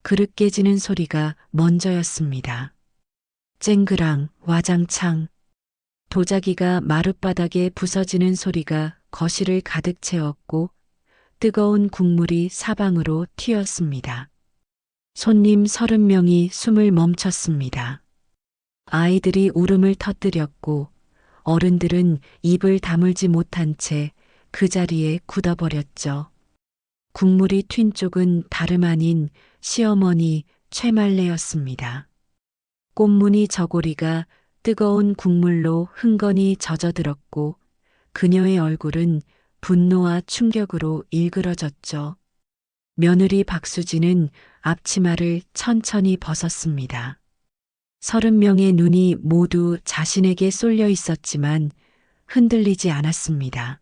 그릇 깨지는 소리가 먼저였습니다. 쨍그랑 와장창 도자기가 마룻바닥에 부서지는 소리가 거실을 가득 채웠고 뜨거운 국물이 사방으로 튀었습니다. 손님 30명이 숨을 멈췄습니다. 아이들이 울음을 터뜨렸고 어른들은 입을 다물지 못한 채 그 자리에 굳어버렸죠. 국물이 튄 쪽은 다름 아닌 시어머니 최말레였습니다. 꽃무늬 저고리가 뜨거운 국물로 흥건히 젖어들었고 그녀의 얼굴은 분노와 충격으로 일그러졌죠. 며느리 박수진은 앞치마를 천천히 벗었습니다. 30명의 눈이 모두 자신에게 쏠려 있었지만 흔들리지 않았습니다.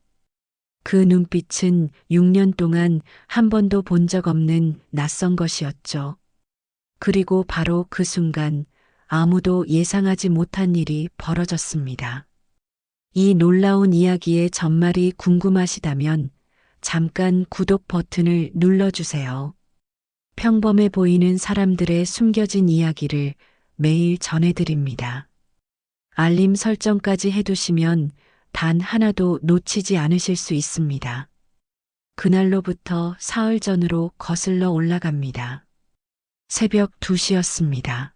그 눈빛은 6년 동안 한 번도 본 적 없는 낯선 것이었죠. 그리고 바로 그 순간 아무도 예상하지 못한 일이 벌어졌습니다. 이 놀라운 이야기의 전말이 궁금하시다면 잠깐 구독 버튼을 눌러주세요. 평범해 보이는 사람들의 숨겨진 이야기를 매일 전해드립니다. 알림 설정까지 해두시면 단 하나도 놓치지 않으실 수 있습니다. 그날로부터 사흘 전으로 거슬러 올라갑니다. 새벽 2시였습니다.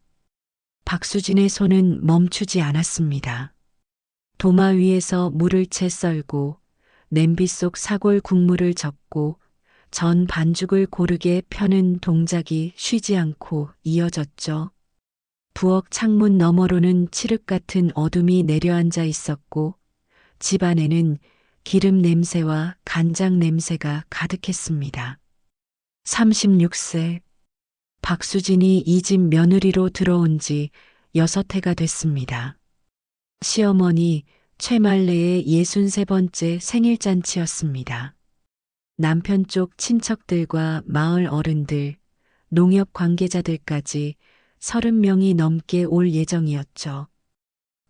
박수진의 손은 멈추지 않았습니다. 도마 위에서 물을 채 썰고 냄비 속 사골 국물을 적고 전 반죽을 고르게 펴는 동작이 쉬지 않고 이어졌죠. 부엌 창문 너머로는 칠흑 같은 어둠이 내려앉아 있었고 집 안에는 기름 냄새와 간장 냄새가 가득했습니다. 36세 박수진이 이 집 며느리로 들어온 지 6해가 됐습니다. 시어머니 최말레의 63번째 생일잔치였습니다. 남편 쪽 친척들과 마을 어른들, 농협 관계자들까지 30명이 넘게 올 예정이었죠.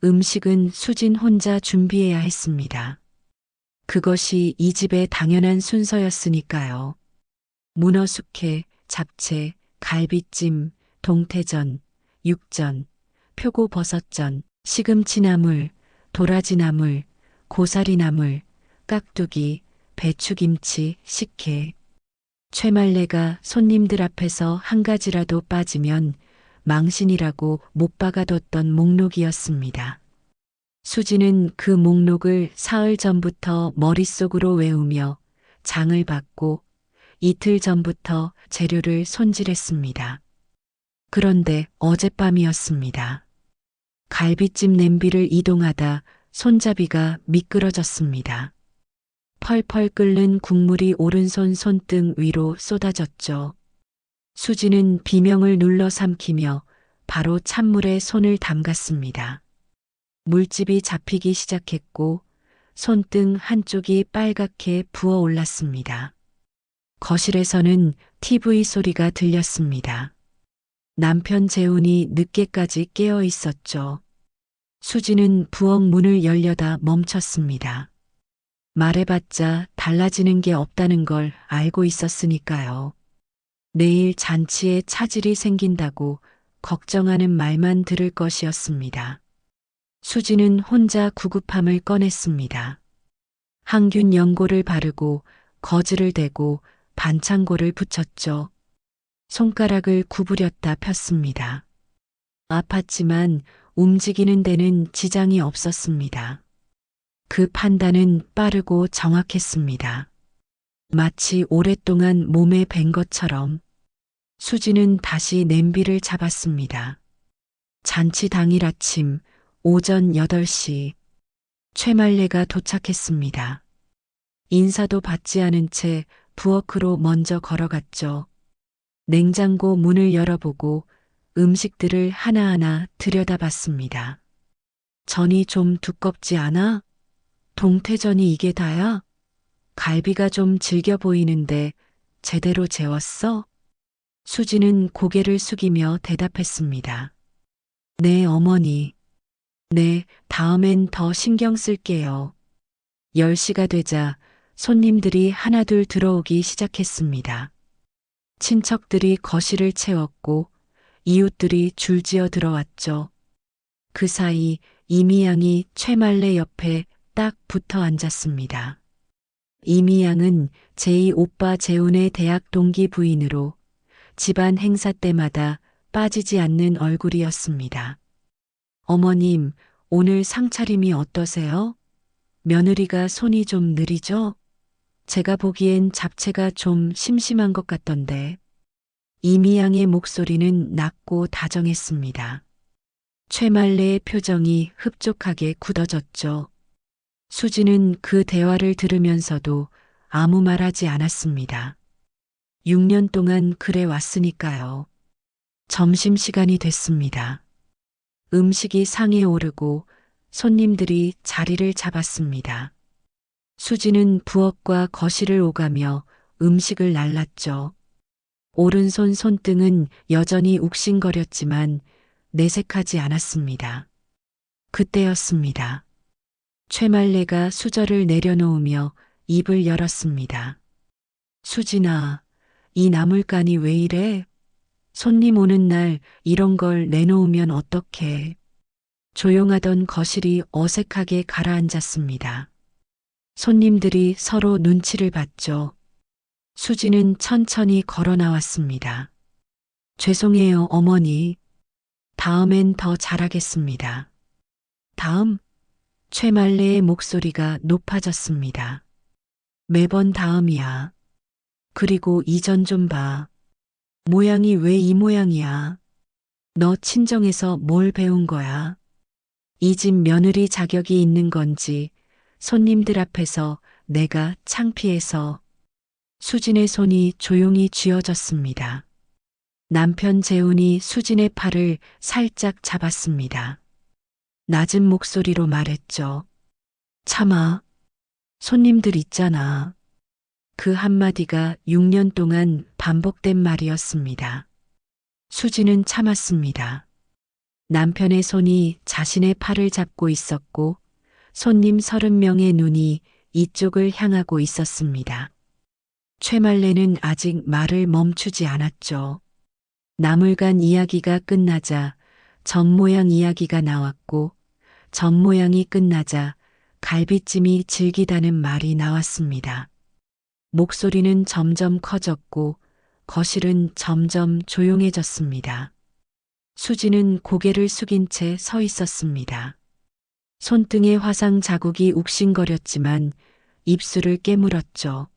음식은 수진 혼자 준비해야 했습니다. 그것이 이 집의 당연한 순서였으니까요. 문어 숙회, 잡채, 갈비찜, 동태전, 육전, 표고버섯전, 시금치나물, 도라지나물, 고사리나물, 깍두기, 배추김치, 식혜. 최말레가 손님들 앞에서 한 가지라도 빠지면 망신이라고 못 박아뒀던 목록이었습니다. 수지는 그 목록을 사흘 전부터 머릿속으로 외우며 장을 받고 이틀 전부터 재료를 손질했습니다. 그런데 어젯밤이었습니다. 갈비찜 냄비를 이동하다 손잡이가 미끄러졌습니다. 펄펄 끓는 국물이 오른손 손등 위로 쏟아졌죠. 수지는 비명을 눌러 삼키며 바로 찬물에 손을 담갔습니다. 물집이 잡히기 시작했고 손등 한쪽이 빨갛게 부어올랐습니다. 거실에서는 TV 소리가 들렸습니다. 남편 재훈이 늦게까지 깨어 있었죠. 수지는 부엌 문을 열려다 멈췄습니다. 말해봤자 달라지는 게 없다는 걸 알고 있었으니까요. 내일 잔치에 차질이 생긴다고 걱정하는 말만 들을 것이었습니다. 수지는 혼자 구급함을 꺼냈습니다. 항균 연고를 바르고 거즈를 대고 반창고를 붙였죠. 손가락을 구부렸다 폈습니다. 아팠지만 움직이는 데는 지장이 없었습니다. 그 판단은 빠르고 정확했습니다. 마치 오랫동안 몸에 밴 것처럼. 수지는 다시 냄비를 잡았습니다. 잔치 당일 아침 오전 8시 최말레가 도착했습니다. 인사도 받지 않은 채 부엌으로 먼저 걸어갔죠. 냉장고 문을 열어보고 음식들을 하나하나 들여다봤습니다. 전이 좀 두껍지 않아? 동태전이 이게 다야? 갈비가 좀 질겨 보이는데 제대로 재웠어? 수지는 고개를 숙이며 대답했습니다. 네, 어머니. 네, 다음엔 더 신경 쓸게요. 10시가 되자 손님들이 하나둘 들어오기 시작했습니다. 친척들이 거실을 채웠고 이웃들이 줄지어 들어왔죠. 그 사이 이미양이 최말레 옆에 딱 붙어 앉았습니다. 이미양은 제2 오빠 재훈의 대학 동기 부인으로 집안 행사 때마다 빠지지 않는 얼굴이었습니다. 어머님, 오늘 상차림이 어떠세요? 며느리가 손이 좀 느리죠? 제가 보기엔 잡채가 좀 심심한 것 같던데. 이미양의 목소리는 낮고 다정했습니다. 최말레의 표정이 흡족하게 굳어졌죠. 수지는 그 대화를 들으면서도 아무 말하지 않았습니다. 6년 동안 그래 왔으니까요. 점심시간이 됐습니다. 음식이 상에 오르고 손님들이 자리를 잡았습니다. 수지는 부엌과 거실을 오가며 음식을 날랐죠. 오른손 손등은 여전히 욱신거렸지만 내색하지 않았습니다. 그때였습니다. 최말레가 수저를 내려놓으며 입을 열었습니다. 수진아, 이 나물간이 왜 이래? 손님 오는 날 이런 걸 내놓으면 어떡해? 조용하던 거실이 어색하게 가라앉았습니다. 손님들이 서로 눈치를 봤죠. 수지는 천천히 걸어 나왔습니다. 죄송해요, 어머니. 다음엔 더 잘하겠습니다. 다음? 최말레의 목소리가 높아졌습니다. 매번 다음이야. 그리고 이전 좀 봐. 모양이 왜 이 모양이야? 너 친정에서 뭘 배운 거야? 이 집 며느리 자격이 있는 건지 손님들 앞에서 내가 창피해서. 수진의 손이 조용히 쥐어졌습니다. 남편 재훈이 수진의 팔을 살짝 잡았습니다. 낮은 목소리로 말했죠. 참아. 손님들 있잖아. 그 한마디가 6년 동안 반복된 말이었습니다. 수지는 참았습니다. 남편의 손이 자신의 팔을 잡고 있었고 손님 30명의 눈이 이쪽을 향하고 있었습니다. 최말레는 아직 말을 멈추지 않았죠. 나물간 이야기가 끝나자 전 모양 이야기가 나왔고 전 모양이 끝나자 갈비찜이 질기다는 말이 나왔습니다. 목소리는 점점 커졌고 거실은 점점 조용해졌습니다. 수지는 고개를 숙인 채 서 있었습니다. 손등에 화상 자국이 욱신거렸지만 입술을 깨물었죠.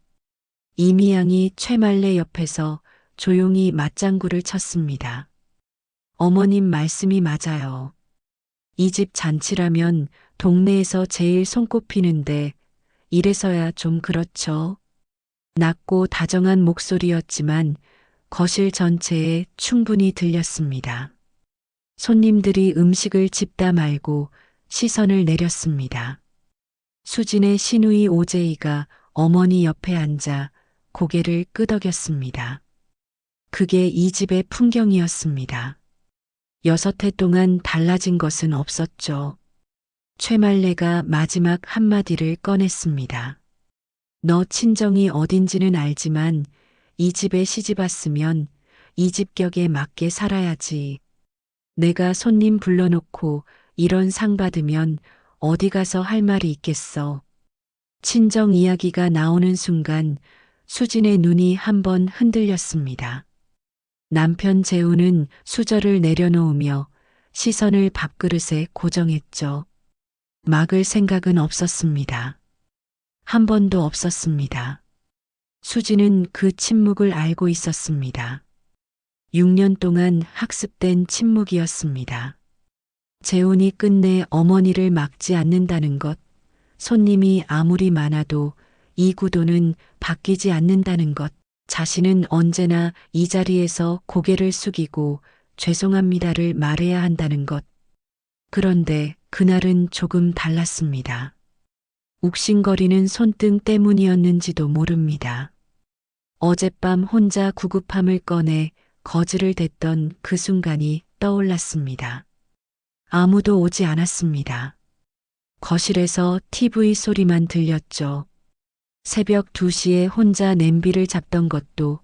이미양이 최말레 옆에서 조용히 맞장구를 쳤습니다. 어머님 말씀이 맞아요. 이 집 잔치라면 동네에서 제일 손꼽히는데 이래서야 좀 그렇죠. 낮고 다정한 목소리였지만 거실 전체에 충분히 들렸습니다. 손님들이 음식을 집다 말고 시선을 내렸습니다. 수진의 시누이 오제이가 어머니 옆에 앉아 고개를 끄덕였습니다. 그게 이 집의 풍경이었습니다. 6해 동안 달라진 것은 없었죠. 최말레가 마지막 한마디를 꺼냈습니다. 너 친정이 어딘지는 알지만 이 집에 시집 왔으면 이 집 격에 맞게 살아야지. 내가 손님 불러놓고 이런 상 받으면 어디 가서 할 말이 있겠어. 친정 이야기가 나오는 순간 수진의 눈이 한번 흔들렸습니다. 남편 재훈은 수저를 내려놓으며 시선을 밥그릇에 고정했죠. 막을 생각은 없었습니다. 한 번도 없었습니다. 수지는 그 침묵을 알고 있었습니다. 6년 동안 학습된 침묵이었습니다. 재훈이 끝내 어머니를 막지 않는다는 것, 손님이 아무리 많아도 이 구도는 바뀌지 않는다는 것, 자신은 언제나 이 자리에서 고개를 숙이고 죄송합니다를 말해야 한다는 것. 그런데 그날은 조금 달랐습니다. 욱신거리는 손등 때문이었는지도 모릅니다. 어젯밤 혼자 구급함을 꺼내 거즈를 댔던 그 순간이 떠올랐습니다. 아무도 오지 않았습니다. 거실에서 TV 소리만 들렸죠. 새벽 2시에 혼자 냄비를 잡던 것도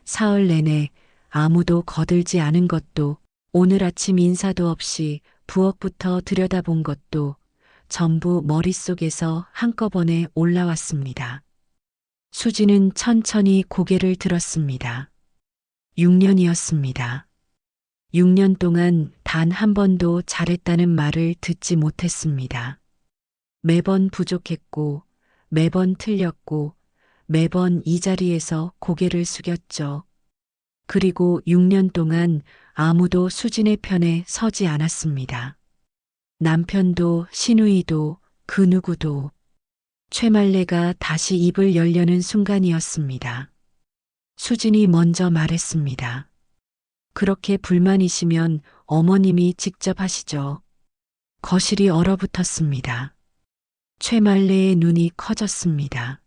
사흘 내내 아무도 거들지 않은 것도, 오늘 아침 인사도 없이 부엌부터 들여다본 것도 전부 머릿속에서 한꺼번에 올라왔습니다. 수지는 천천히 고개를 들었습니다. 6년이었습니다. 6년 동안 단 한 번도 잘했다는 말을 듣지 못했습니다. 매번 부족했고, 매번 틀렸고, 매번 이 자리에서 고개를 숙였죠. 그리고 6년 동안 아무도 수진의 편에 서지 않았습니다. 남편도 시누이도 그 누구도. 최말레가 다시 입을 열려는 순간이었습니다. 수진이 먼저 말했습니다. 그렇게 불만이시면 어머님이 직접 하시죠. 거실이 얼어붙었습니다. 최말레의 눈이 커졌습니다.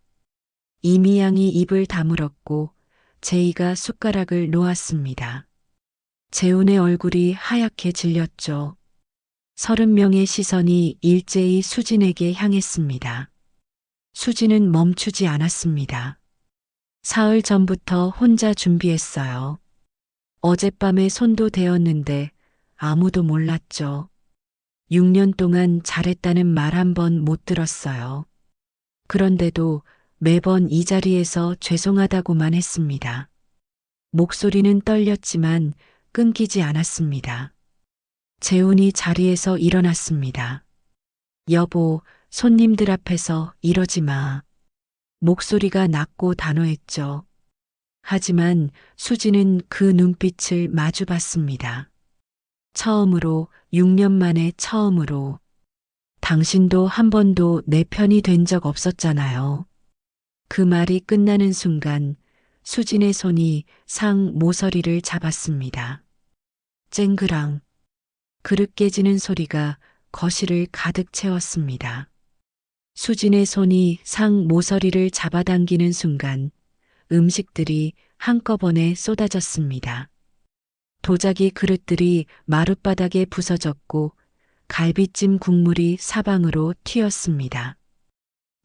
이미양이 입을 다물었고 제이가 숟가락을 놓았습니다. 재훈의 얼굴이 하얗게 질렸죠. 30명의 시선이 일제히 수진에게 향했습니다. 수진은 멈추지 않았습니다. 사흘 전부터 혼자 준비했어요. 어젯밤에 손도 대었는데 아무도 몰랐죠. 6년 동안 잘했다는 말 한 번 못 들었어요. 그런데도 매번 이 자리에서 죄송하다고만 했습니다. 목소리는 떨렸지만 끊기지 않았습니다. 재훈이 자리에서 일어났습니다. 여보, 손님들 앞에서 이러지 마. 목소리가 낮고 단호했죠. 하지만 수지는 그 눈빛을 마주 봤습니다. 처음으로, 6년 만에 처음으로. 당신도 한 번도 내 편이 된 적 없었잖아요. 그 말이 끝나는 순간 수진의 손이 상 모서리를 잡았습니다. 쨍그랑. 그릇 깨지는 소리가 거실을 가득 채웠습니다. 수진의 손이 상 모서리를 잡아당기는 순간 음식들이 한꺼번에 쏟아졌습니다. 도자기 그릇들이 마룻바닥에 부서졌고 갈비찜 국물이 사방으로 튀었습니다.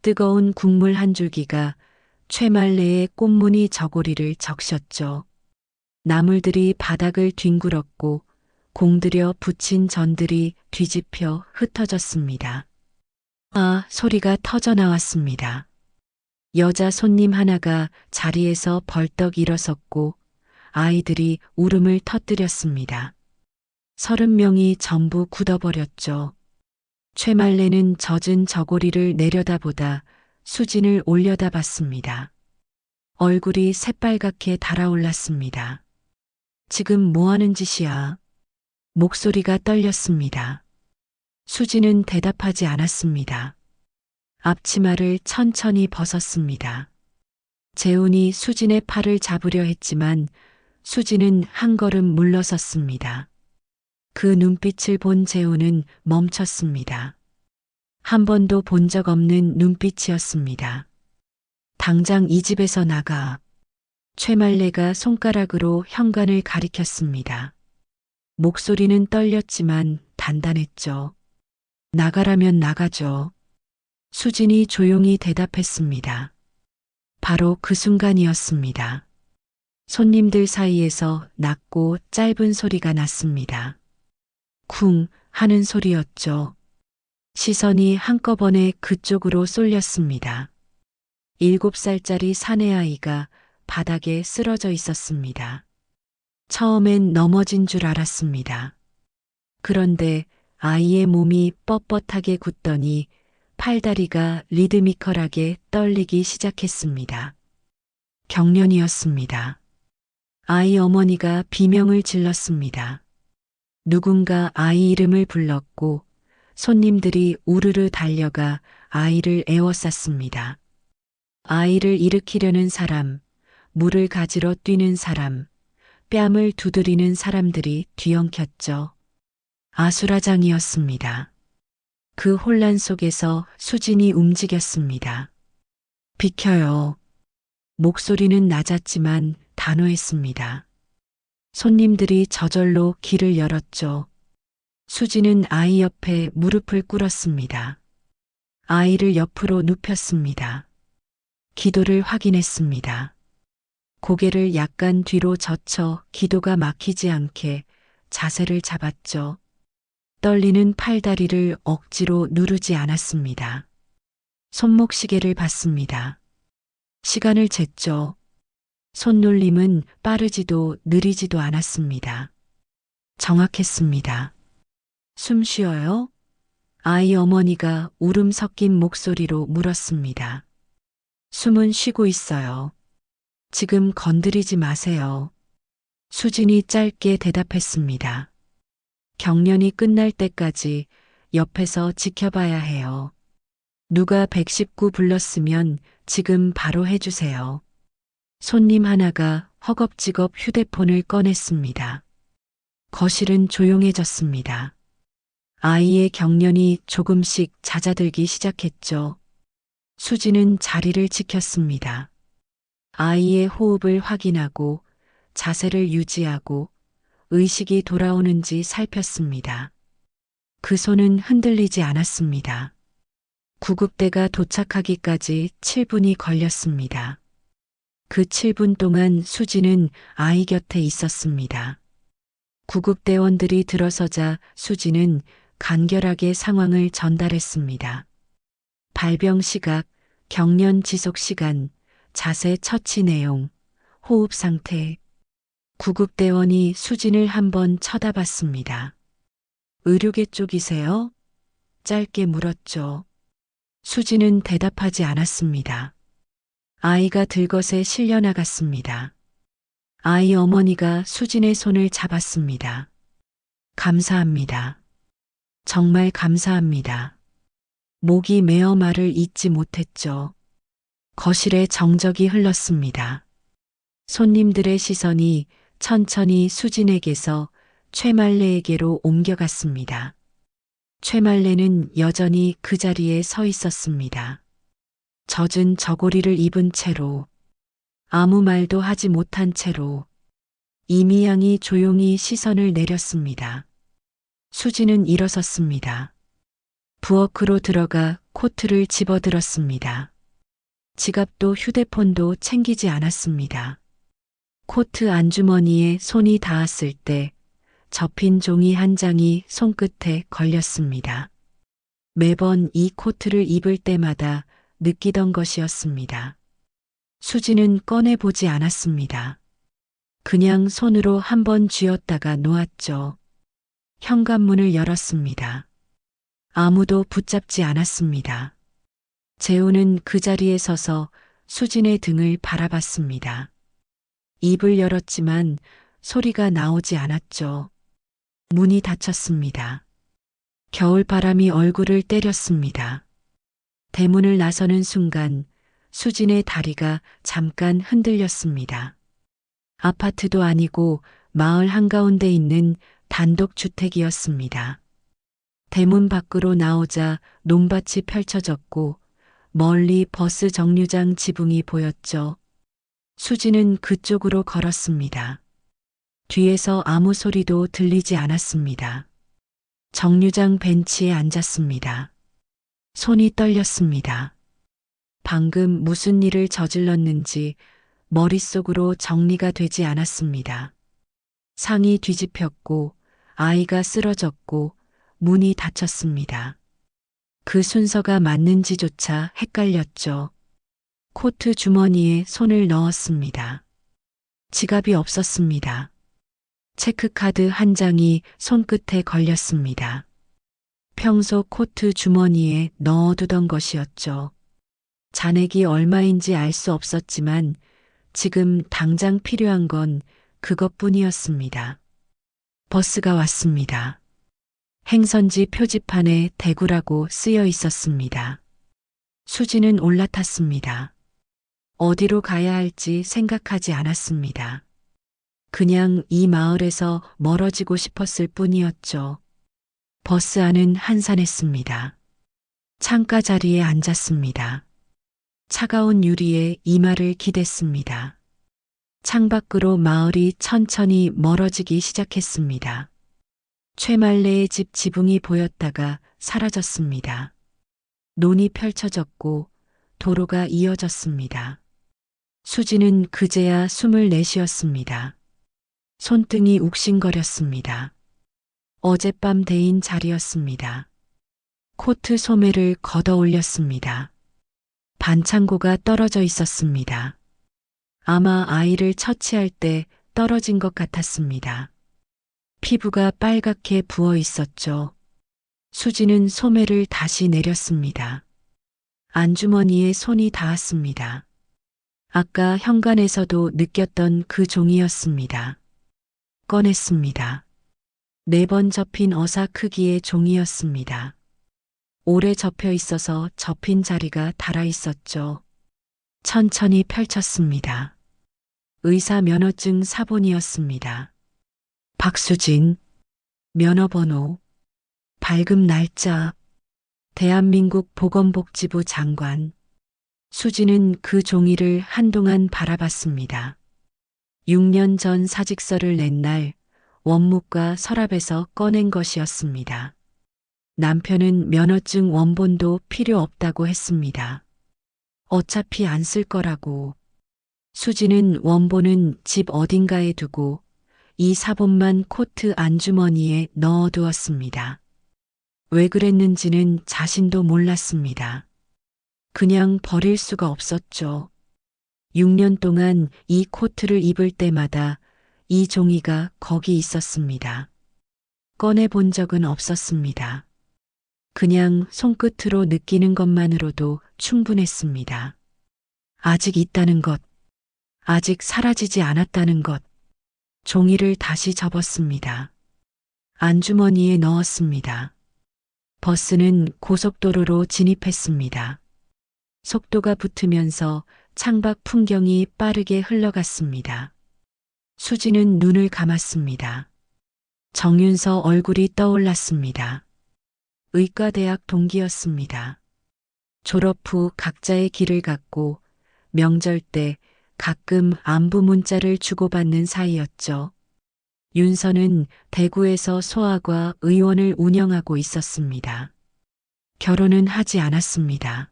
뜨거운 국물 한 줄기가 최말레의 꽃무늬 저고리를 적셨죠. 나물들이 바닥을 뒹굴었고 공들여 붙인 전들이 뒤집혀 흩어졌습니다. 아, 소리가 터져 나왔습니다. 여자 손님 하나가 자리에서 벌떡 일어섰고 아이들이 울음을 터뜨렸습니다. 30명이 전부 굳어버렸죠. 최말레는 젖은 저고리를 내려다보다 수진을 올려다봤습니다. 얼굴이 새빨갛게 달아올랐습니다. 지금 뭐 하는 짓이야? 목소리가 떨렸습니다. 수진은 대답하지 않았습니다. 앞치마를 천천히 벗었습니다. 재훈이 수진의 팔을 잡으려 했지만 수진은 한 걸음 물러섰습니다. 그 눈빛을 본 재훈은 멈췄습니다. 한 번도 본 적 없는 눈빛이었습니다. 당장 이 집에서 나가. 최말레가 손가락으로 현관을 가리켰습니다. 목소리는 떨렸지만 단단했죠. 나가라면 나가죠. 수진이 조용히 대답했습니다. 바로 그 순간이었습니다. 손님들 사이에서 낮고 짧은 소리가 났습니다. 쿵 하는 소리였죠. 시선이 한꺼번에 그쪽으로 쏠렸습니다. 7살짜리 사내아이가 바닥에 쓰러져 있었습니다. 처음엔 넘어진 줄 알았습니다. 그런데 아이의 몸이 뻣뻣하게 굳더니 팔다리가 리드미컬하게 떨리기 시작했습니다. 경련이었습니다. 아이 어머니가 비명을 질렀습니다. 누군가 아이 이름을 불렀고 손님들이 우르르 달려가 아이를 에워쌌습니다. 아이를 일으키려는 사람, 물을 가지러 뛰는 사람, 뺨을 두드리는 사람들이 뒤엉켰죠. 아수라장이었습니다. 그 혼란 속에서 수진이 움직였습니다. 비켜요. 목소리는 낮았지만 단호했습니다. 손님들이 저절로 길을 열었죠. 수진은 아이 옆에 무릎을 꿇었습니다. 아이를 옆으로 눕혔습니다. 기도를 확인했습니다. 고개를 약간 뒤로 젖혀 기도가 막히지 않게 자세를 잡았죠. 떨리는 팔다리를 억지로 누르지 않았습니다. 손목시계를 봤습니다. 시간을 쟀죠. 손놀림은 빠르지도 느리지도 않았습니다. 정확했습니다. 숨 쉬어요? 아이 어머니가 울음 섞인 목소리로 물었습니다. 숨은 쉬고 있어요. 지금 건드리지 마세요. 수진이 짧게 대답했습니다. 경련이 끝날 때까지 옆에서 지켜봐야 해요. 누가 119 불렀으면 지금 바로 해주세요. 손님 하나가 허겁지겁 휴대폰을 꺼냈습니다. 거실은 조용해졌습니다. 아이의 경련이 조금씩 잦아들기 시작했죠. 수지는 자리를 지켰습니다. 아이의 호흡을 확인하고 자세를 유지하고 의식이 돌아오는지 살폈습니다. 그 손은 흔들리지 않았습니다. 구급대가 도착하기까지 7분이 걸렸습니다. 그 7분 동안 수지는 아이 곁에 있었습니다. 구급대원들이 들어서자 수지는 간결하게 상황을 전달했습니다. 발병 시각, 경련 지속 시간, 자세 처치 내용, 호흡 상태. 구급대원이 수진을 한번 쳐다봤습니다. 의료계 쪽이세요? 짧게 물었죠. 수진은 대답하지 않았습니다. 아이가 들것에 실려 나갔습니다. 아이 어머니가 수진의 손을 잡았습니다. 감사합니다. 정말 감사합니다. 목이 메어 말을 잇지 못했죠. 거실에 정적이 흘렀습니다. 손님들의 시선이 천천히 수진에게서 최말레에게로 옮겨갔습니다. 최말레는 여전히 그 자리에 서 있었습니다. 젖은 저고리를 입은 채로, 아무 말도 하지 못한 채로 이미양이 조용히 시선을 내렸습니다. 수지는 일어섰습니다. 부엌으로 들어가 코트를 집어들었습니다. 지갑도 휴대폰도 챙기지 않았습니다. 코트 안주머니에 손이 닿았을 때 접힌 종이 한 장이 손끝에 걸렸습니다. 매번 이 코트를 입을 때마다 느끼던 것이었습니다. 수지는 꺼내보지 않았습니다. 그냥 손으로 한번 쥐었다가 놓았죠. 현관문을 열었습니다. 아무도 붙잡지 않았습니다. 재우는 그 자리에 서서 수진의 등을 바라봤습니다. 입을 열었지만 소리가 나오지 않았죠. 문이 닫혔습니다. 겨울바람이 얼굴을 때렸습니다. 대문을 나서는 순간 수진의 다리가 잠깐 흔들렸습니다. 아파트도 아니고 마을 한가운데 있는 단독주택이었습니다. 대문 밖으로 나오자 논밭이 펼쳐졌고 멀리 버스 정류장 지붕이 보였죠. 수지는 그쪽으로 걸었습니다. 뒤에서 아무 소리도 들리지 않았습니다. 정류장 벤치에 앉았습니다. 손이 떨렸습니다. 방금 무슨 일을 저질렀는지 머릿속으로 정리가 되지 않았습니다. 상이 뒤집혔고 아이가 쓰러졌고 문이 닫혔습니다. 그 순서가 맞는지조차 헷갈렸죠. 코트 주머니에 손을 넣었습니다. 지갑이 없었습니다. 체크카드 한 장이 손끝에 걸렸습니다. 평소 코트 주머니에 넣어두던 것이었죠. 잔액이 얼마인지 알 수 없었지만 지금 당장 필요한 건 그것뿐이었습니다. 버스가 왔습니다. 행선지 표지판에 대구라고 쓰여 있었습니다. 수지는 올라탔습니다. 어디로 가야 할지 생각하지 않았습니다. 그냥 이 마을에서 멀어지고 싶었을 뿐이었죠. 버스 안은 한산했습니다. 창가 자리에 앉았습니다. 차가운 유리에 이마를 기댔습니다. 창밖으로 마을이 천천히 멀어지기 시작했습니다. 최말레의 집 지붕이 보였다가 사라졌습니다. 논이 펼쳐졌고 도로가 이어졌습니다. 수지는 그제야 숨을 내쉬었습니다. 손등이 욱신거렸습니다. 어젯밤 대인 자리였습니다. 코트 소매를 걷어 올렸습니다. 반창고가 떨어져 있었습니다. 아마 아이를 처치할 때 떨어진 것 같았습니다. 피부가 빨갛게 부어 있었죠. 수지는 소매를 다시 내렸습니다. 안주머니에 손이 닿았습니다. 아까 현관에서도 느꼈던 그 종이였습니다. 꺼냈습니다. 4번 접힌 어사 크기의 종이였습니다. 오래 접혀 있어서 접힌 자리가 달아 있었죠. 천천히 펼쳤습니다. 의사 면허증 사본이었습니다. 박수진, 면허번호, 발급 날짜, 대한민국 보건복지부 장관. 수지는 그 종이를 한동안 바라봤습니다. 6년 전 사직서를 낸 날 원무과 서랍에서 꺼낸 것이었습니다. 남편은 면허증 원본도 필요 없다고 했습니다. 어차피 안 쓸 거라고. 수지는 원본은 집 어딘가에 두고 이 사본만 코트 안주머니에 넣어두었습니다. 왜 그랬는지는 자신도 몰랐습니다. 그냥 버릴 수가 없었죠. 6년 동안 이 코트를 입을 때마다 이 종이가 거기 있었습니다. 꺼내 본 적은 없었습니다. 그냥 손끝으로 느끼는 것만으로도 충분했습니다. 아직 있다는 것, 아직 사라지지 않았다는 것. 종이를 다시 접었습니다. 안주머니에 넣었습니다. 버스는 고속도로로 진입했습니다. 속도가 붙으면서 창밖 풍경이 빠르게 흘러갔습니다. 수지는 눈을 감았습니다. 정윤서 얼굴이 떠올랐습니다. 의과대학 동기였습니다. 졸업 후 각자의 길을 갔고 명절 때 가끔 안부 문자를 주고받는 사이였죠. 윤서는 대구에서 소아과 의원을 운영하고 있었습니다. 결혼은 하지 않았습니다.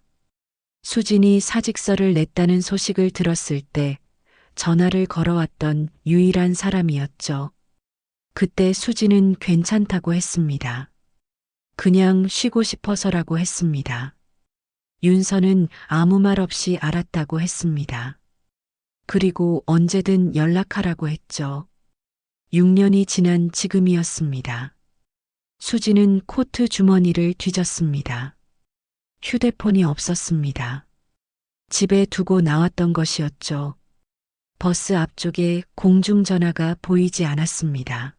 수진이 사직서를 냈다는 소식을 들었을 때 전화를 걸어왔던 유일한 사람이었죠. 그때 수진은 괜찮다고 했습니다. 그냥 쉬고 싶어서라고 했습니다. 윤서는 아무 말 없이 알았다고 했습니다. 그리고 언제든 연락하라고 했죠. 6년이 지난 지금이었습니다. 수지는 코트 주머니를 뒤졌습니다. 휴대폰이 없었습니다. 집에 두고 나왔던 것이었죠. 버스 앞쪽에 공중전화가 보이지 않았습니다.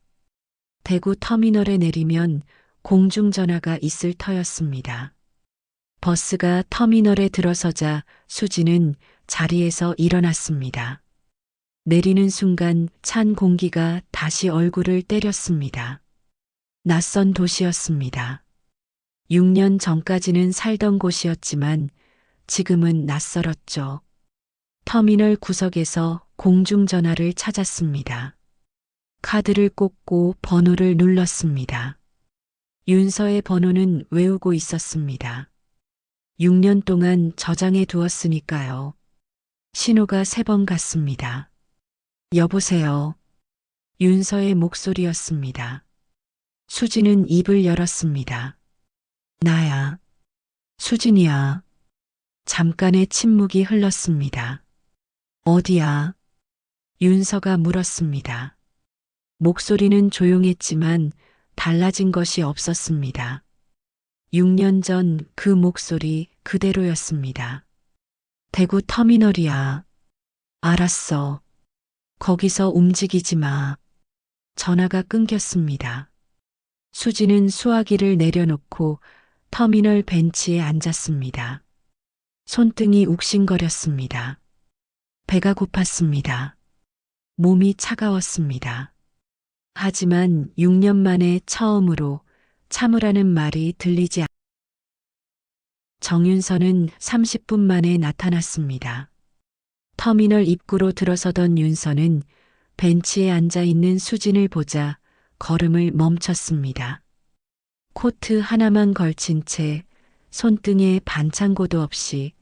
대구 터미널에 내리면 공중전화가 있을 터였습니다. 버스가 터미널에 들어서자 수지는 자리에서 일어났습니다. 내리는 순간 찬 공기가 다시 얼굴을 때렸습니다. 낯선 도시였습니다. 6년 전까지는 살던 곳이었지만 지금은 낯설었죠. 터미널 구석에서 공중전화를 찾았습니다. 카드를 꽂고 번호를 눌렀습니다. 윤서의 번호는 외우고 있었습니다. 6년 동안 저장해 두었으니까요. 신호가 3번 갔습니다. 여보세요. 윤서의 목소리였습니다. 수지는 입을 열었습니다. 나야. 수진이야. 잠깐의 침묵이 흘렀습니다. 어디야? 윤서가 물었습니다. 목소리는 조용했지만 달라진 것이 없었습니다. 6년 전 그 목소리 그대로였습니다. 대구 터미널이야. 알았어. 거기서 움직이지 마. 전화가 끊겼습니다. 수지는 수화기를 내려놓고 터미널 벤치에 앉았습니다. 손등이 욱신거렸습니다. 배가 고팠습니다. 몸이 차가웠습니다. 하지만 6년 만에 처음으로 참으라는 말이 들리지 정윤서는 30분 만에 나타났습니다. 터미널 입구로 들어서던 윤서는 벤치에 앉아 있는 수진을 보자 걸음을 멈췄습니다. 코트 하나만 걸친 채 손등에 반창고도 없이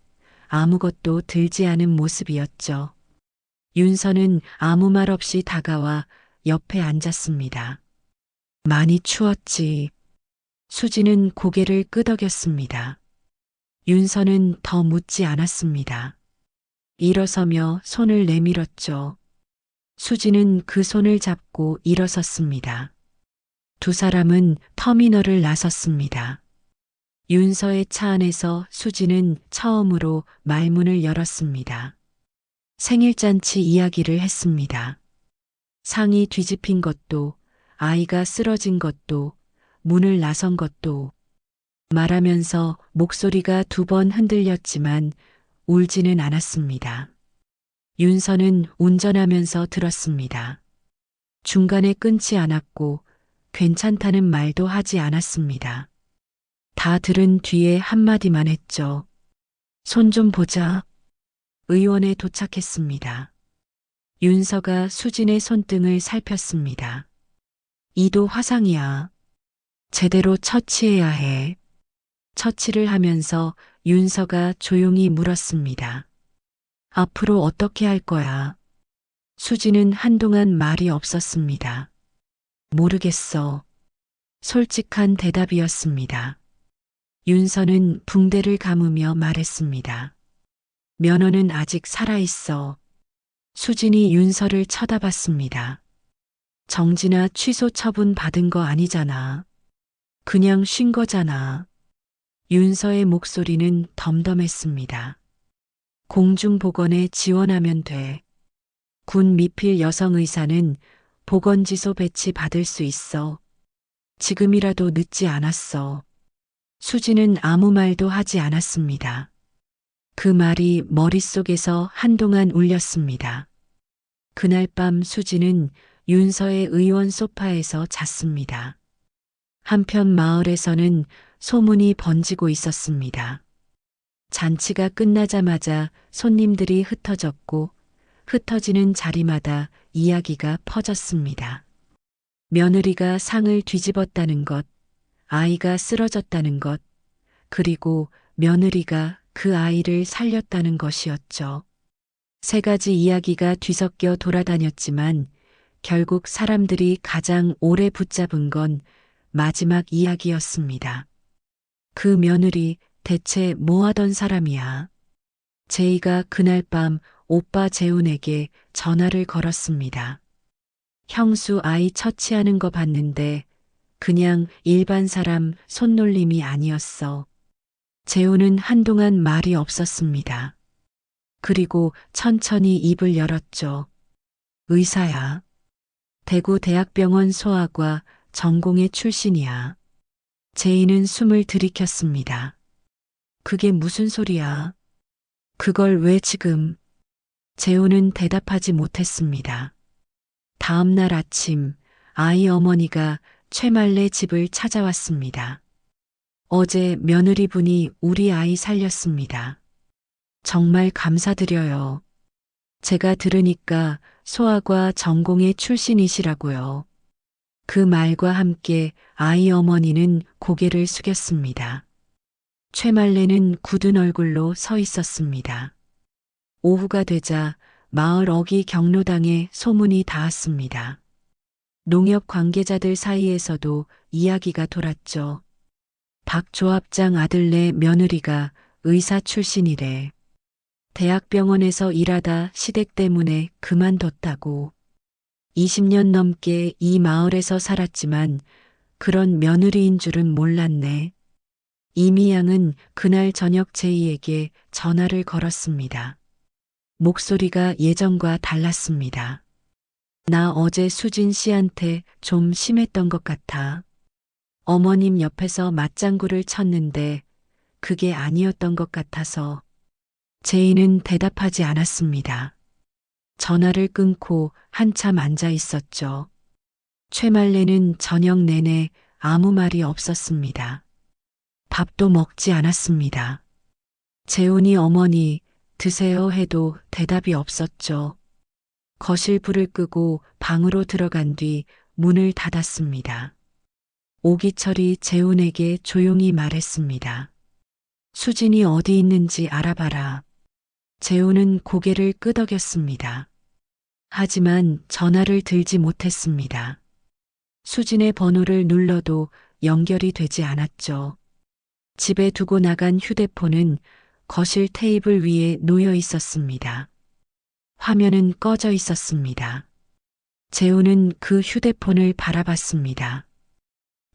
아무것도 들지 않은 모습이었죠. 윤서는 아무 말 없이 다가와 옆에 앉았습니다. 많이 추웠지. 수지는 고개를 끄덕였습니다. 윤서는 더 묻지 않았습니다. 일어서며 손을 내밀었죠. 수지는 그 손을 잡고 일어섰습니다. 두 사람은 터미널을 나섰습니다. 윤서의 차 안에서 수지는 처음으로 말문을 열었습니다. 생일잔치 이야기를 했습니다. 상이 뒤집힌 것도, 아이가 쓰러진 것도, 문을 나선 것도, 말하면서 목소리가 2번 흔들렸지만 울지는 않았습니다. 윤서는 운전하면서 들었습니다. 중간에 끊지 않았고 괜찮다는 말도 하지 않았습니다. 다 들은 뒤에 한마디만 했죠. 손 좀 보자. 의원에 도착했습니다. 윤서가 수진의 손등을 살폈습니다. 이도 화상이야. 제대로 처치해야 해. 처치를 하면서 윤서가 조용히 물었습니다. 앞으로 어떻게 할 거야? 수지는 한동안 말이 없었습니다. 모르겠어. 솔직한 대답이었습니다. 윤서는 붕대를 감으며 말했습니다. 면허는 아직 살아있어. 수진이 윤서를 쳐다봤습니다. 정지나 취소 처분 받은 거 아니잖아. 그냥 쉰 거잖아. 윤서의 목소리는 덤덤했습니다. 공중보건에 지원하면 돼. 군 미필 여성의사는 보건지소 배치 받을 수 있어. 지금이라도 늦지 않았어. 수지는 아무 말도 하지 않았습니다. 그 말이 머릿속에서 한동안 울렸습니다. 그날 밤 수지는 윤서의 의원 소파에서 잤습니다. 한편 마을에서는 소문이 번지고 있었습니다. 잔치가 끝나자마자 손님들이 흩어졌고 흩어지는 자리마다 이야기가 퍼졌습니다. 며느리가 상을 뒤집었다는 것, 아이가 쓰러졌다는 것, 그리고 며느리가 그 아이를 살렸다는 것이었죠. 3가지 이야기가 뒤섞여 돌아다녔지만 결국 사람들이 가장 오래 붙잡은 건 마지막 이야기였습니다. 그 며느리 대체 뭐 하던 사람이야? 제이가 그날 밤 오빠 재훈에게 전화를 걸었습니다. 형수 아이 처치하는 거 봤는데 그냥 일반 사람 손놀림이 아니었어. 재훈은 한동안 말이 없었습니다. 그리고 천천히 입을 열었죠. 의사야. 대구 대학병원 소아과 전공의 출신이야. 제이는 숨을 들이켰습니다. 그게 무슨 소리야? 그걸 왜 지금? 재훈은 대답하지 못했습니다. 다음 날 아침 아이 어머니가 최말레 집을 찾아왔습니다. 어제 며느리분이 우리 아이 살렸습니다. 정말 감사드려요. 제가 들으니까 소아과 전공의 출신이시라고요. 그 말과 함께 아이 어머니는 고개를 숙였습니다. 최말레는 굳은 얼굴로 서 있었습니다. 오후가 되자 마을 어기 경로당에 소문이 닿았습니다. 농협 관계자들 사이에서도 이야기가 돌았죠. 박 조합장 아들네 며느리가 의사 출신이래. 대학병원에서 일하다 시댁 때문에 그만뒀다고. 20년 넘게 이 마을에서 살았지만 그런 며느리인 줄은 몰랐네. 이미양은 그날 저녁 제이에게 전화를 걸었습니다. 목소리가 예전과 달랐습니다. 나 어제 수진 씨한테 좀 심했던 것 같아. 어머님 옆에서 맞장구를 쳤는데 그게 아니었던 것 같아서. 제이는 대답하지 않았습니다. 전화를 끊고 한참 앉아 있었죠. 최말레는 저녁 내내 아무 말이 없었습니다. 밥도 먹지 않았습니다. 재훈이 어머니 드세요 해도 대답이 없었죠. 거실 불을 끄고 방으로 들어간 뒤 문을 닫았습니다. 오기철이 재훈에게 조용히 말했습니다. 수진이 어디 있는지 알아봐라. 재훈은 고개를 끄덕였습니다. 하지만 전화를 들지 못했습니다. 수진의 번호를 눌러도 연결이 되지 않았죠. 집에 두고 나간 휴대폰은 거실 테이블 위에 놓여 있었습니다. 화면은 꺼져 있었습니다. 재우는 그 휴대폰을 바라봤습니다.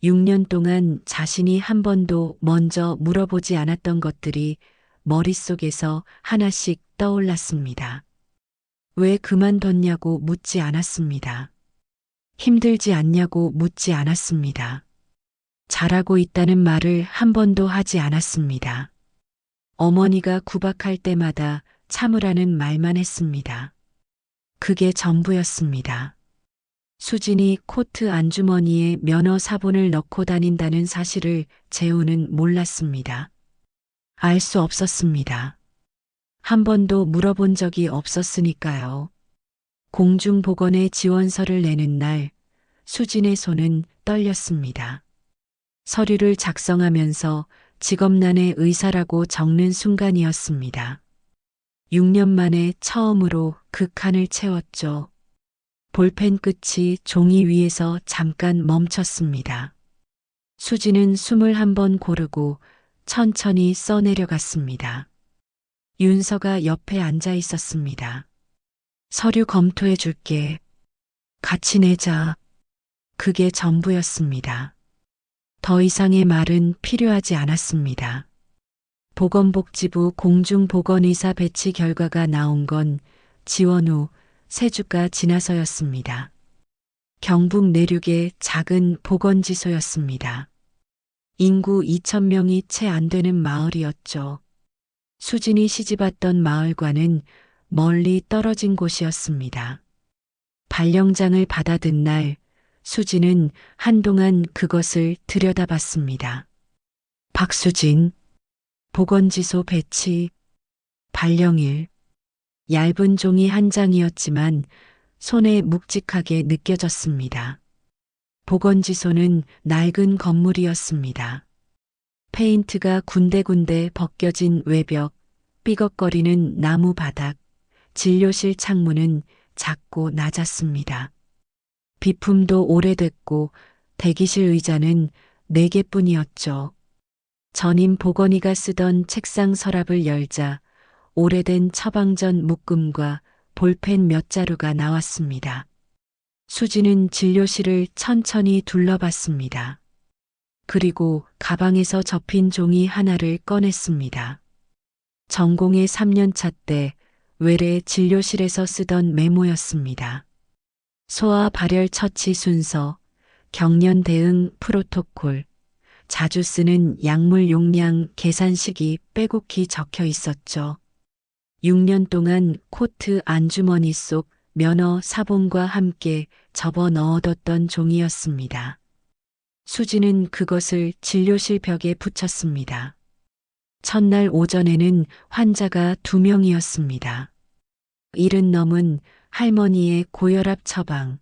6년 동안 자신이 한 번도 먼저 물어보지 않았던 것들이 머릿속에서 하나씩 떠올랐습니다. 왜 그만뒀냐고 묻지 않았습니다. 힘들지 않냐고 묻지 않았습니다. 잘하고 있다는 말을 한 번도 하지 않았습니다. 어머니가 구박할 때마다 참으라는 말만 했습니다. 그게 전부였습니다. 수진이 코트 안주머니에 면허 사본을 넣고 다닌다는 사실을 재우는 몰랐습니다. 알 수 없었습니다. 한 번도 물어본 적이 없었으니까요. 공중보건에 지원서를 내는 날, 수진의 손은 떨렸습니다. 서류를 작성하면서 직업란에 의사라고 적는 순간이었습니다. 6년 만에 처음으로 그 칸을 채웠죠. 볼펜 끝이 종이 위에서 잠깐 멈췄습니다. 수지는 숨을 한 번 고르고 천천히 써내려갔습니다. 윤서가 옆에 앉아 있었습니다. 서류 검토해 줄게. 같이 내자. 그게 전부였습니다. 더 이상의 말은 필요하지 않았습니다. 보건복지부 공중보건의사 배치 결과가 나온 건 지원 후 3주가 지나서였습니다. 경북 내륙의 작은 보건지소였습니다. 인구 2,000명이 채 안 되는 마을이었죠. 수진이 시집왔던 마을과는 멀리 떨어진 곳이었습니다. 발령장을 받아든 날, 수진은 한동안 그것을 들여다봤습니다. 박수진, 보건지소 배치, 발령일. 얇은 종이 한 장이었지만 손에 묵직하게 느껴졌습니다. 보건지소는 낡은 건물이었습니다. 페인트가 군데군데 벗겨진 외벽, 삐걱거리는 나무 바닥, 진료실 창문은 작고 낮았습니다. 비품도 오래됐고 대기실 의자는 4개뿐이었죠. 전임 보건의가 쓰던 책상 서랍을 열자 오래된 처방전 묶음과 볼펜 몇 자루가 나왔습니다. 수지는 진료실을 천천히 둘러봤습니다. 그리고 가방에서 접힌 종이 하나를 꺼냈습니다. 전공의 3년차 때 외래 진료실에서 쓰던 메모였습니다. 소아 발열 처치 순서, 경련 대응 프로토콜, 자주 쓰는 약물 용량 계산 시기 빼곡히 적혀 있었죠. 6년 동안 코트 안주머니 속 면허 사본과 함께 접어 넣어뒀던 종이었습니다. 수지는 그것을 진료실 벽에 붙였습니다. 첫날 오전에는 환자가 2명이었습니다. 70 넘은 할머니의 고혈압 처방,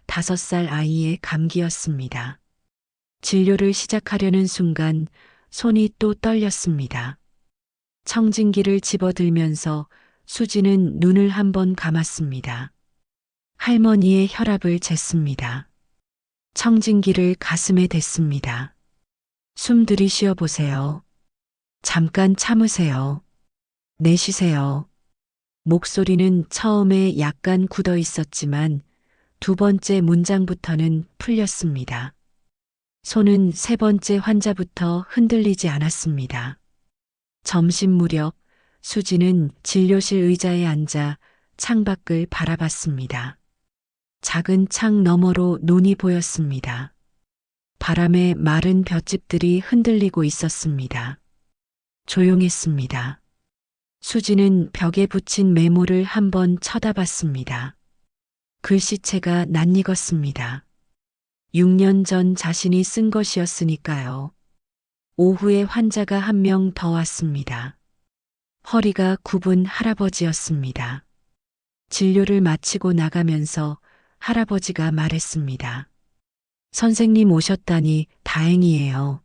5살 아이의 감기였습니다. 진료를 시작하려는 순간 손이 또 떨렸습니다. 청진기를 집어들면서 수지는 눈을 한 번 감았습니다. 할머니의 혈압을 쟀습니다. 청진기를 가슴에 댔습니다. 숨 들이쉬어 보세요. 잠깐 참으세요. 내쉬세요. 목소리는 처음에 약간 굳어 있었지만 2번째 문장부터는 풀렸습니다. 손은 3번째 환자부터 흔들리지 않았습니다. 점심 무렵 수지는 진료실 의자에 앉아 창밖을 바라봤습니다. 작은 창 너머로 눈이 보였습니다. 바람에 마른 볏짚들이 흔들리고 있었습니다. 조용했습니다. 수지는 벽에 붙인 메모를 한번 쳐다봤습니다. 글씨체가 낯익었습니다. 6년 전 자신이 쓴 것이었으니까요. 오후에 환자가 1명 더 왔습니다. 허리가 굽은 할아버지였습니다. 진료를 마치고 나가면서 할아버지가 말했습니다. 선생님 오셨다니 다행이에요.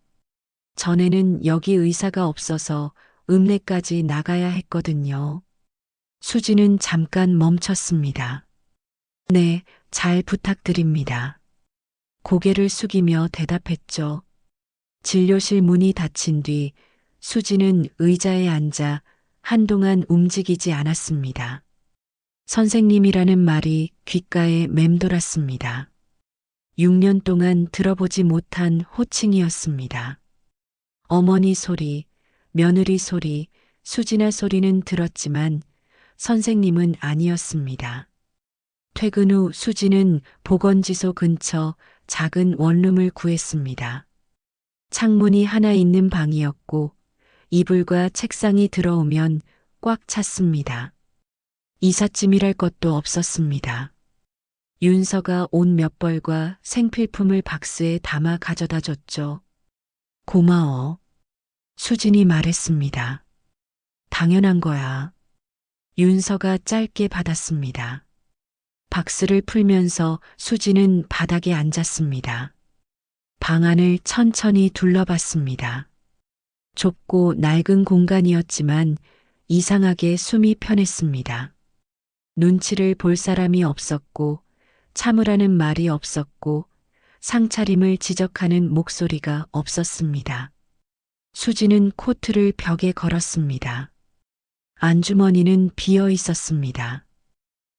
전에는 여기 의사가 없어서 읍내까지 나가야 했거든요. 수지는 잠깐 멈췄습니다. 네, 잘 부탁드립니다. 고개를 숙이며 대답했죠. 진료실 문이 닫힌 뒤 수지는 의자에 앉아 한동안 움직이지 않았습니다. 선생님이라는 말이 귓가에 맴돌았습니다. 6년 동안 들어보지 못한 호칭이었습니다. 어머니 소리, 며느리 소리, 수진아 소리는 들었지만 선생님은 아니었습니다. 퇴근 후 수지는 보건지소 근처 작은 원룸을 구했습니다. 창문이 하나 있는 방이었고 이불과 책상이 들어오면 꽉 찼습니다. 이삿짐이랄 것도 없었습니다. 윤서가 옷 몇 벌과 생필품을 박스에 담아 가져다 줬죠. 고마워. 수진이 말했습니다. 당연한 거야. 윤서가 짧게 받았습니다. 박스를 풀면서 수지는 바닥에 앉았습니다. 방 안을 천천히 둘러봤습니다. 좁고 낡은 공간이었지만 이상하게 숨이 편했습니다. 눈치를 볼 사람이 없었고 참으라는 말이 없었고 상차림을 지적하는 목소리가 없었습니다. 수지는 코트를 벽에 걸었습니다. 안주머니는 비어 있었습니다.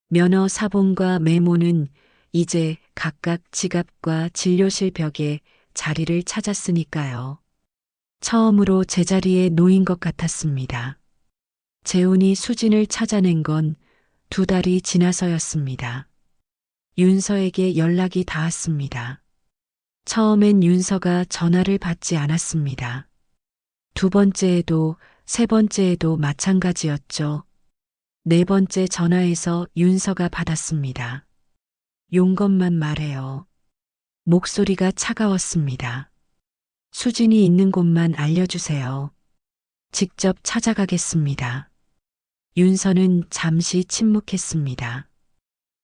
면허 사본과 메모는 이제 각각 지갑과 진료실 벽에 자리를 찾았으니까요. 처음으로 제자리에 놓인 것 같았습니다. 재훈이 수진을 찾아낸 건 2달이 지나서였습니다. 윤서에게 연락이 닿았습니다. 처음엔 윤서가 전화를 받지 않았습니다. 2번째에도 3번째에도 마찬가지였죠. 4번째 전화에서 윤서가 받았습니다. 용건만 말해요. 목소리가 차가웠습니다. 수진이 있는 곳만 알려주세요. 직접 찾아가겠습니다. 윤서는 잠시 침묵했습니다.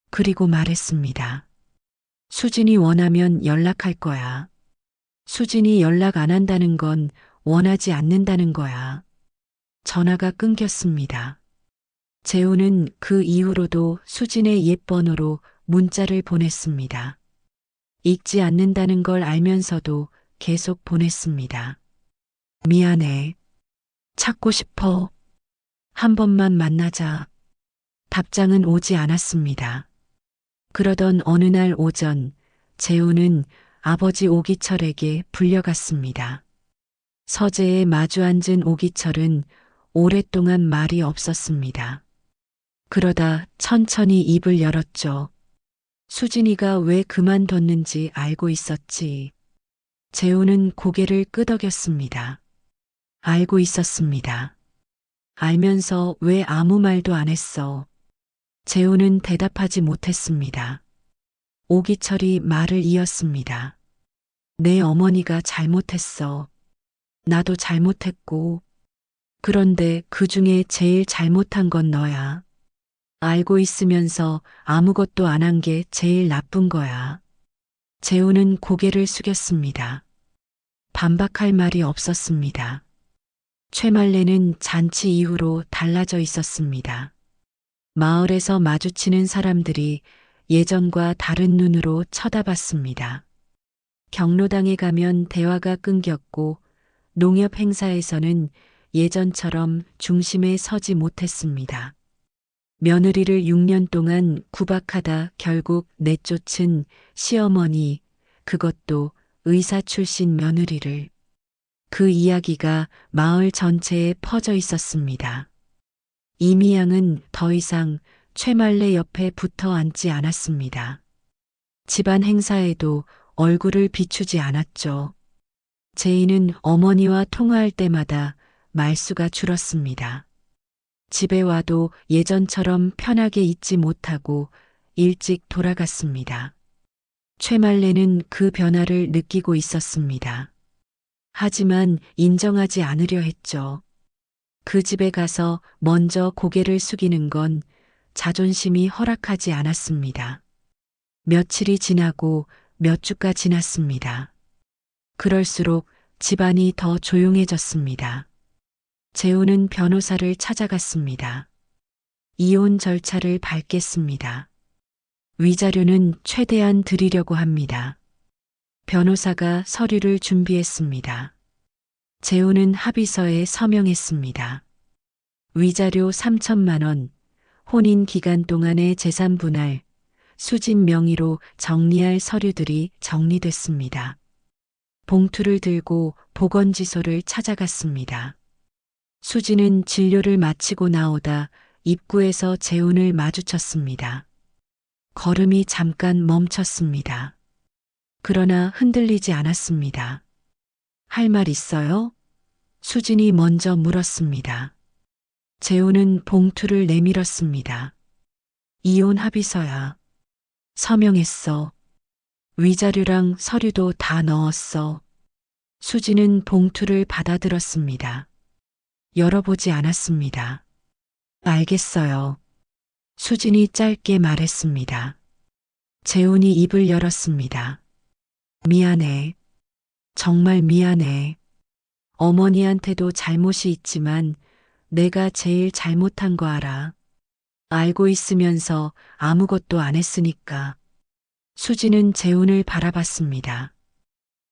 그리고 말했습니다. 수진이 원하면 연락할 거야. 수진이 연락 안 한다는 건 원하지 않는다는 거야. 전화가 끊겼습니다. 재훈은 그 이후로도 수진의 옛 번호로 문자를 보냈습니다. 읽지 않는다는 걸 알면서도 계속 보냈습니다. 미안해. 찾고 싶어. 한 번만 만나자. 답장은 오지 않았습니다. 그러던 어느 날 오전, 재훈은 아버지 오기철에게 불려갔습니다. 서재에 마주 앉은 오기철은 오랫동안 말이 없었습니다. 그러다 천천히 입을 열었죠. 수진이가 왜 그만뒀는지 알고 있었지. 재훈은 고개를 끄덕였습니다. 알고 있었습니다. 알면서 왜 아무 말도 안 했어. 재훈은 대답하지 못했습니다. 오기철이 말을 이었습니다. 내 어머니가 잘못했어. 나도 잘못했고. 그런데 그 중에 제일 잘못한 건 너야. 알고 있으면서 아무것도 안 한 게 제일 나쁜 거야. 재훈은 고개를 숙였습니다. 반박할 말이 없었습니다. 최말레는 잔치 이후로 달라져 있었습니다. 마을에서 마주치는 사람들이 예전과 다른 눈으로 쳐다봤습니다. 경로당에 가면 대화가 끊겼고 농협 행사에서는 예전처럼 중심에 서지 못했습니다. 며느리를 6년 동안 구박하다 결국 내쫓은 시어머니, 그것도 의사 출신 며느리를. 그 이야기가 마을 전체에 퍼져 있었습니다. 이미양은 더 이상 최말레 옆에 붙어 앉지 않았습니다. 집안 행사에도 얼굴을 비추지 않았죠. 제이는 어머니와 통화할 때마다 말수가 줄었습니다. 집에 와도 예전처럼 편하게 있지 못하고 일찍 돌아갔습니다. 최말레는 그 변화를 느끼고 있었습니다. 하지만 인정하지 않으려 했죠. 그 집에 가서 먼저 고개를 숙이는 건 자존심이 허락하지 않았습니다. 며칠이 지나고 몇 주가 지났습니다. 그럴수록 집안이 더 조용해졌습니다. 재훈은 변호사를 찾아갔습니다. 이혼 절차를 밟겠습니다. 위자료는 최대한 드리려고 합니다. 변호사가 서류를 준비했습니다. 재우는 합의서에 서명했습니다. 위자료 3천만 원, 혼인 기간 동안의 재산 분할, 수진 명의로 정리할 서류들이 정리됐습니다. 봉투를 들고 보건지소를 찾아갔습니다. 수진은 진료를 마치고 나오다 입구에서 재훈을 마주쳤습니다. 걸음이 잠깐 멈췄습니다. 그러나 흔들리지 않았습니다. 할 말 있어요? 수진이 먼저 물었습니다. 재훈은 봉투를 내밀었습니다. 이혼 합의서야. 서명했어. 위자료랑 서류도 다 넣었어. 수진은 봉투를 받아들었습니다. 열어보지 않았습니다. 알겠어요. 수진이 짧게 말했습니다. 재훈이 입을 열었습니다. 미안해. 정말 미안해. 어머니한테도 잘못이 있지만 내가 제일 잘못한 거 알아. 알고 있으면서 아무것도 안 했으니까. 수진은 재훈을 바라봤습니다.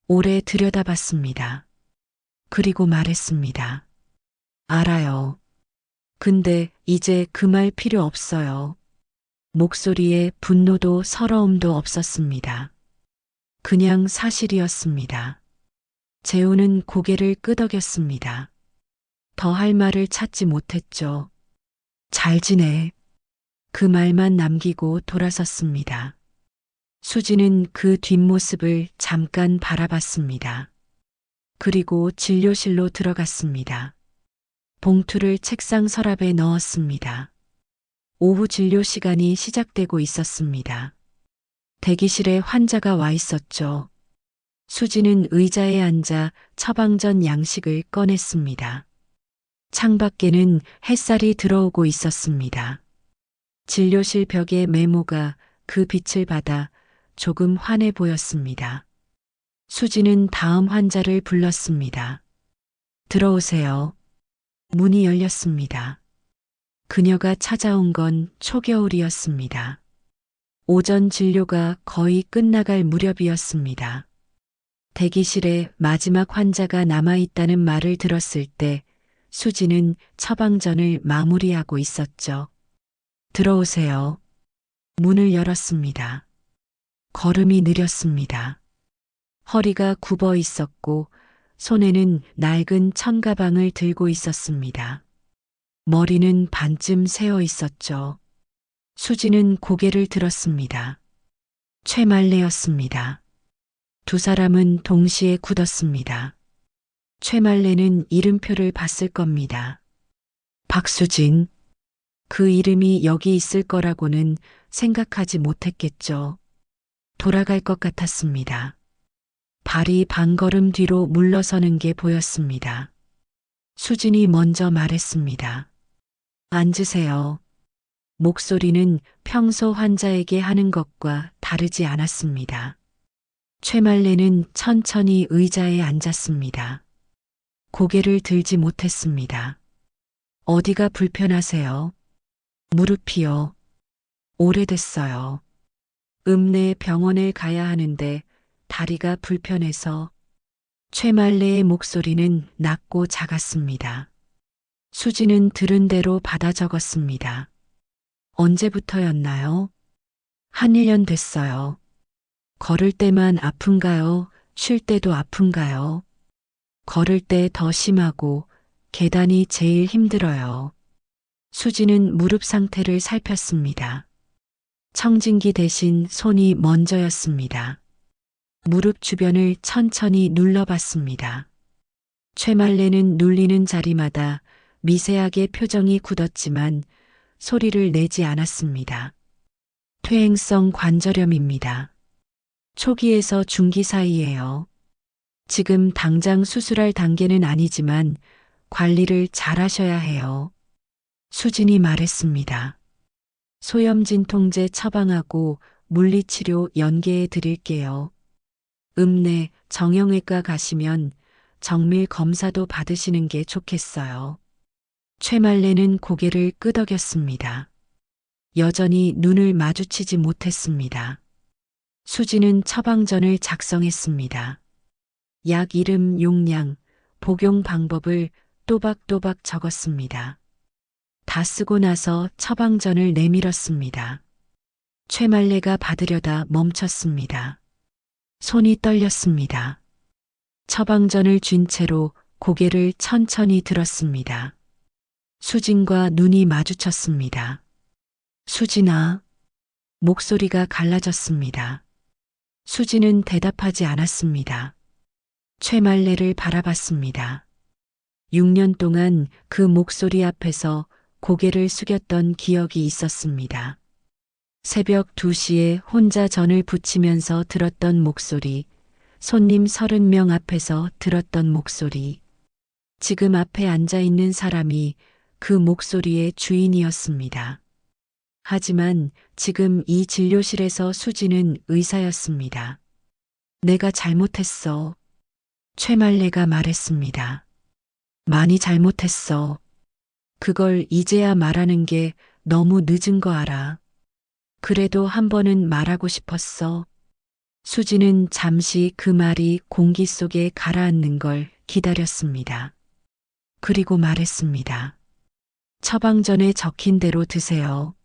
오래 들여다봤습니다. 그리고 말했습니다. 알아요. 근데 이제 그 말 필요 없어요. 목소리에 분노도 서러움도 없었습니다. 그냥 사실이었습니다. 재훈은 고개를 끄덕였습니다. 더 할 말을 찾지 못했죠. 잘 지내. 그 말만 남기고 돌아섰습니다. 수지는 그 뒷모습을 잠깐 바라봤습니다. 그리고 진료실로 들어갔습니다. 봉투를 책상 서랍에 넣었습니다. 오후 진료 시간이 시작되고 있었습니다. 대기실에 환자가 와 있었죠. 수지는 의자에 앉아 처방전 양식을 꺼냈습니다. 창밖에는 햇살이 들어오고 있었습니다. 진료실 벽의 메모가 그 빛을 받아 조금 환해 보였습니다. 수지는 다음 환자를 불렀습니다. 들어오세요. 문이 열렸습니다. 그녀가 찾아온 건 초겨울이었습니다. 오전 진료가 거의 끝나갈 무렵이었습니다. 대기실에 마지막 환자가 남아있다는 말을 들었을 때 수지는 처방전을 마무리하고 있었죠. 들어오세요. 문을 열었습니다. 걸음이 느렸습니다. 허리가 굽어 있었고 손에는 낡은 천가방을 들고 있었습니다. 머리는 반쯤 새어 있었죠. 수지는 고개를 들었습니다. 최말레였습니다. 두 사람은 동시에 굳었습니다. 최말레는 이름표를 봤을 겁니다. 박수진. 그 이름이 여기 있을 거라고는 생각하지 못했겠죠. 돌아갈 것 같았습니다. 발이 반걸음 뒤로 물러서는 게 보였습니다. 수진이 먼저 말했습니다. 앉으세요. 목소리는 평소 환자에게 하는 것과 다르지 않았습니다. 최말레는 천천히 의자에 앉았습니다. 고개를 들지 못했습니다. 어디가 불편하세요? 무릎이요. 오래됐어요. 읍내 병원에 가야 하는데 다리가 불편해서. 최말레의 목소리는 낮고 작았습니다. 수지는 들은 대로 받아 적었습니다. 언제부터였나요? 한 1년 됐어요. 걸을 때만 아픈가요? 쉴 때도 아픈가요? 걸을 때 더 심하고 계단이 제일 힘들어요. 수지는 무릎 상태를 살폈습니다. 청진기 대신 손이 먼저였습니다. 무릎 주변을 천천히 눌러봤습니다. 최말레는 눌리는 자리마다 미세하게 표정이 굳었지만 소리를 내지 않았습니다. 퇴행성 관절염입니다. 초기에서 중기 사이예요. 지금 당장 수술할 단계는 아니지만 관리를 잘 하셔야 해요. 수진이 말했습니다. 소염진통제 처방하고 물리치료 연계해 드릴게요. 읍내 정형외과 가시면 정밀 검사도 받으시는 게 좋겠어요. 최말레는 고개를 끄덕였습니다. 여전히 눈을 마주치지 못했습니다. 수지는 처방전을 작성했습니다. 약 이름, 용량, 복용 방법을 또박또박 적었습니다. 다 쓰고 나서 처방전을 내밀었습니다. 최말레가 받으려다 멈췄습니다. 손이 떨렸습니다. 처방전을 쥔 채로 고개를 천천히 들었습니다. 수진과 눈이 마주쳤습니다. 수진아. 목소리가 갈라졌습니다. 수진은 대답하지 않았습니다. 최말레를 바라봤습니다. 6년 동안 그 목소리 앞에서 고개를 숙였던 기억이 있었습니다. 새벽 2시에 혼자 전을 부치면서 들었던 목소리, 손님 30명 앞에서 들었던 목소리. 지금 앞에 앉아 있는 사람이 그 목소리의 주인이었습니다. 하지만 지금 이 진료실에서 수지는 의사였습니다. 내가 잘못했어. 최말레가 말했습니다. 많이 잘못했어. 그걸 이제야 말하는 게 너무 늦은 거 알아. 그래도 한 번은 말하고 싶었어. 수지는 잠시 그 말이 공기 속에 가라앉는 걸 기다렸습니다. 그리고 말했습니다. 처방전에 적힌 대로 드세요.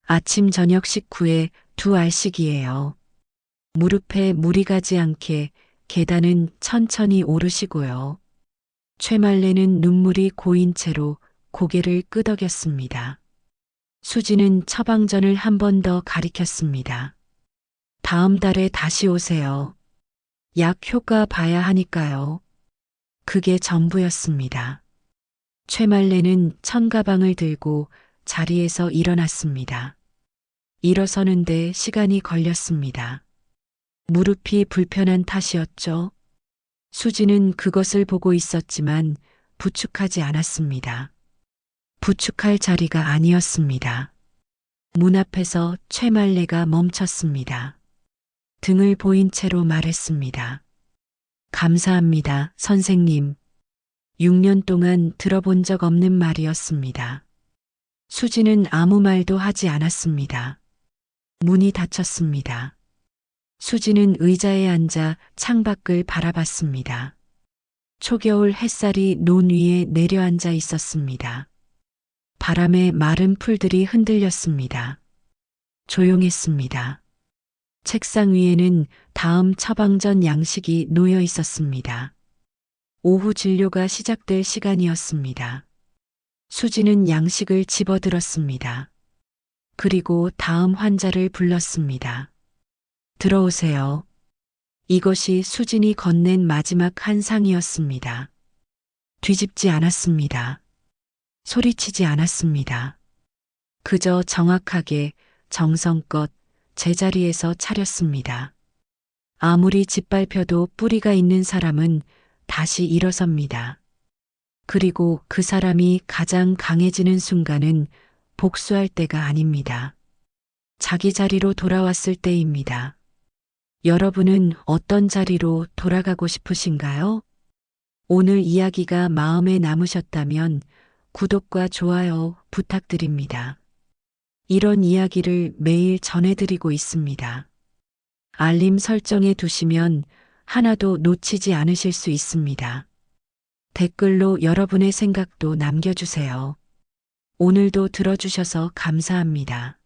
아침 저녁 식후에 2알씩이에요. 무릎에 무리 가지 않게 계단은 천천히 오르시고요. 최말레는 눈물이 고인 채로 고개를 끄덕였습니다. 수지는 처방전을 한 번 더 가리켰습니다. 다음 달에 다시 오세요. 약 효과 봐야 하니까요. 그게 전부였습니다. 최말레는 천가방을 들고 자리에서 일어났습니다. 일어서는데 시간이 걸렸습니다. 무릎이 불편한 탓이었죠. 수지는 그것을 보고 있었지만 부축하지 않았습니다. 부축할 자리가 아니었습니다. 문 앞에서 최말레가 멈췄습니다. 등을 보인 채로 말했습니다. 감사합니다, 선생님. 6년 동안 들어본 적 없는 말이었습니다. 수지는 아무 말도 하지 않았습니다. 문이 닫혔습니다. 수지는 의자에 앉아 창밖을 바라봤습니다. 초겨울 햇살이 논 위에 내려앉아 있었습니다. 바람에 마른 풀들이 흔들렸습니다. 조용했습니다. 책상 위에는 다음 처방전 양식이 놓여 있었습니다. 오후 진료가 시작될 시간이었습니다. 수지는 양식을 집어들었습니다. 그리고 다음 환자를 불렀습니다. 들어오세요. 이것이 수진이 건넨 마지막 한 상이었습니다. 뒤집지 않았습니다. 소리치지 않았습니다. 그저 정확하게 정성껏 제자리에서 차렸습니다. 아무리 짓밟혀도 뿌리가 있는 사람은 다시 일어섭니다. 그리고 그 사람이 가장 강해지는 순간은 복수할 때가 아닙니다. 자기 자리로 돌아왔을 때입니다. 여러분은 어떤 자리로 돌아가고 싶으신가요? 오늘 이야기가 마음에 남으셨다면 구독과 좋아요 부탁드립니다. 이런 이야기를 매일 전해드리고 있습니다. 알림 설정해 두시면 하나도 놓치지 않으실 수 있습니다. 댓글로 여러분의 생각도 남겨주세요. 오늘도 들어주셔서 감사합니다.